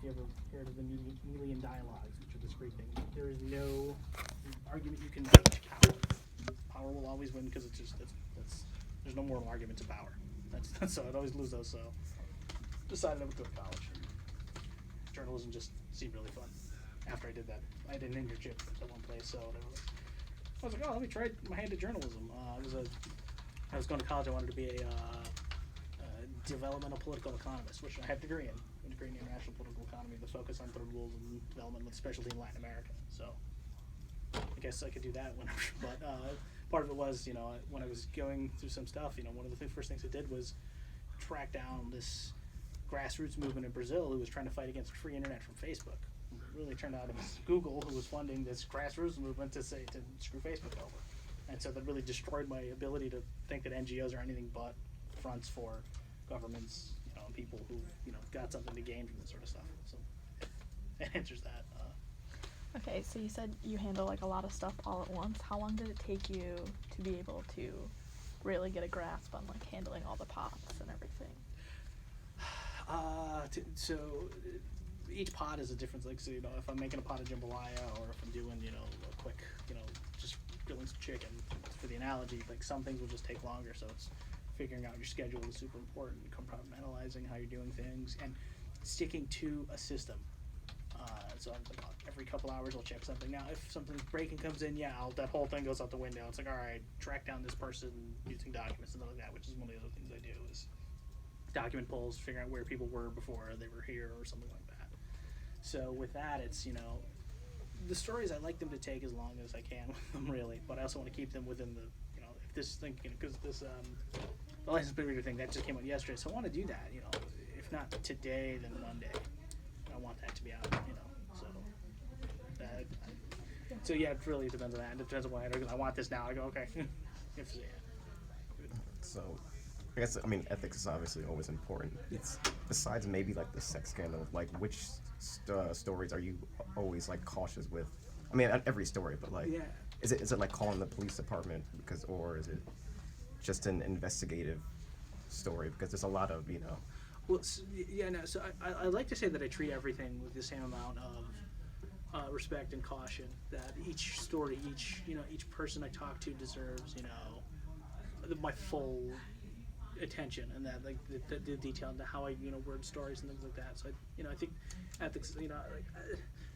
you ever heard of the Melian dialogues, which are this great thing. There is no argument you can make to power. Power will always win because it's just that's there's no moral argument to power. That's so I'd always lose those. So decided I would go to college. Journalism just seemed really fun. After I did that, I did an internship at one place, so I was like, oh, let me try my hand at journalism. I was going to college. I wanted to be a developmental political economist, which I have a degree in. A degree in international political economy with a focus on third world and development with specialty in Latin America. So I guess I could do that whenever. But part of it was, when I was going through some stuff, one of the first things I did was track down this grassroots movement in Brazil who was trying to fight against free internet from Facebook. It really turned out it was Google who was funding this grassroots movement to screw Facebook over. And so that really destroyed my ability to think that NGOs are anything but fronts for governments, and people who, got something to gain from this sort of stuff. So it answers that. Okay, so you said you handle like a lot of stuff all at once. How long did it take you to be able to really get a grasp on like handling all the pots and everything? So each pot is a different, like, so, if I'm making a pot of jambalaya or if I'm doing, a quick, just grilling some chicken, for the analogy, like some things will just take longer, so it's figuring out your schedule is super important, compartmentalizing how you're doing things, and sticking to a system. So I'm like, every couple hours I'll check something. Now, if something breaking comes in, that whole thing goes out the window. It's like, all right, track down this person using documents and stuff like that, which is one of the other things I do is document pulls, figuring out where people were before they were here or something like that. So with that, it's, the stories, I like them to take as long as I can with them, really, but I also want to keep them within the, if this thing, because this, the license plate reader thing, that just came out yesterday, so I want to do that, if not today, then Monday. I want that to be out, so that, so yeah, it really depends on that. It depends on why I want this now. I go, okay. So, I guess, ethics is obviously always important. It's besides maybe like the sex scandal, like which stories are you always like cautious with? Not every story, but like, is it like calling the police department or is it just an investigative story? Because there's a lot of, Well, so I like to say that I treat everything with the same amount of respect and caution. That each story, each person I talk to deserves, my full attention, and that like the detail into how I word stories and things like that. So I think ethics,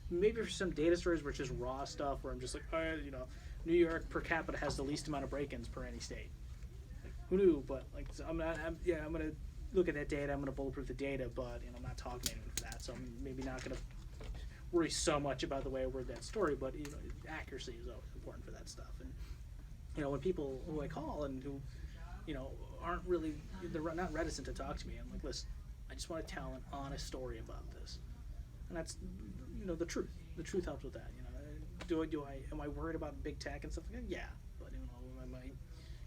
maybe for some data stories where it's just raw stuff where I'm just like, New York per capita has the least amount of break-ins per any state. Like, who knew? But like, so I'm gonna look at that data. I'm gonna bulletproof the data, but I'm not talking to anyone for that. So I'm maybe not gonna worry so much about the way I word that story. But accuracy is always important for that stuff. And when people who I call and who aren't really, they're not reticent to talk to me, I'm like, listen, I just want to tell an honest story about this, and that's the truth. The truth helps with that. Am I worried about big tech and stuff like that? Yeah, but am I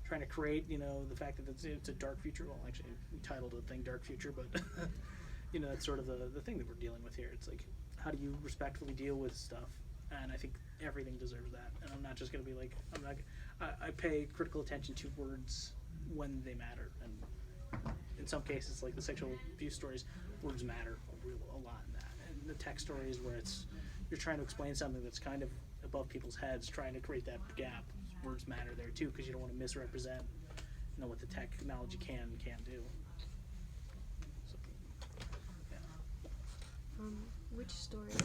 trying to create the fact that it's a dark future? Well, actually, we titled the thing Dark Future, but that's sort of the thing that we're dealing with here. It's like, how do you respectfully deal with stuff? And I think everything deserves that. And I'm not just going to be like, I pay critical attention to words when they matter. And in some cases, like the sexual abuse stories, words matter a lot in that. And the tech stories where you're trying to explain something that's kind of above people's heads, trying to create that gap, words matter there too, because you don't want to misrepresent what the technology can and can't do. So, yeah. Which stories